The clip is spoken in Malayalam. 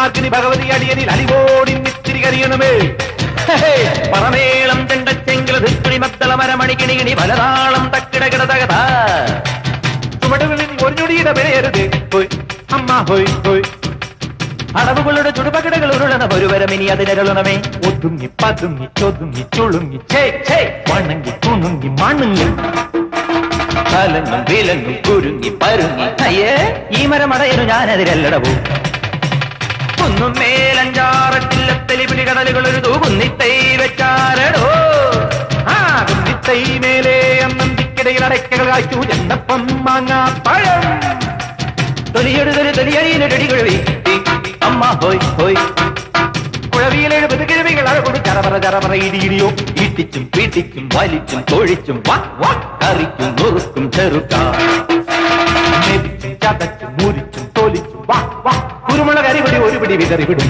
മാർക്കിനി ഭഗവതി അടിയനിൽ അലിവോടി നിത്തിരി കരിയണമേ പറമേളം ചെണ്ടച്ചെങ്കില ധിക്കുടി മത്തള മരമണിക്കിണികിണി പലതാളം തക്കിടകിട തകത ചുമടുകളിൽ ഒരു ഞൊടിയുടെ പെരയരുത് ഹോയ് അമ്മ ഹോയ് ഹോയ് അടവുകളുടെ ചുടുപകിടകൾ ഉരുളണ ഒരുവരമിനി അതിനരുളണമേ ഒതുങ്ങി പതുങ്ങി ചൊതുങ്ങി ചുളുങ്ങി ചേ വണങ്ങി തുണുങ്ങി മണുങ്ങി കലങ്ങും വിലങ്ങും കുരുങ്ങി പരുങ്ങി അയ്യേ ഈ മരമടയനു ഞാനതിരല്ലടവും കുന്നും മേലഞ്ചാറട്ടില്ലത്തെലിപിടി കടലുകൾ ഒരു കുന്നിത്തൈ വെച്ചാരടോ ആ കുന്നിത്തൈ മേലെ അന്നന്തിക്കിടയിൽ അടയ്ക്കകൾ കായ്ച്ചു ചെണ്ടപ്പം മാങ്ങാ പഴം തൊലിയെടുതൊരു തൊലിയടിയിലൊടി കുഴവി അമ്മ ഹോയ് ഹോയ് കുഴവിയിലെഴുപത് കിഴവികൾ അഴകൊടു ചറപറ ചറപറ ഇടിയിടിയോ ഇട്ടിച്ചും പീട്ടിച്ചും വലിച്ചും തൊഴിച്ചും കറിക്കും നുറുക്കും ചെറുക്കാം ചതച്ചും മുരിച്ചും തോലിച്ചും കുരുമുളക് അരിപൊടി ഒരു പിടി വിതറി വിടും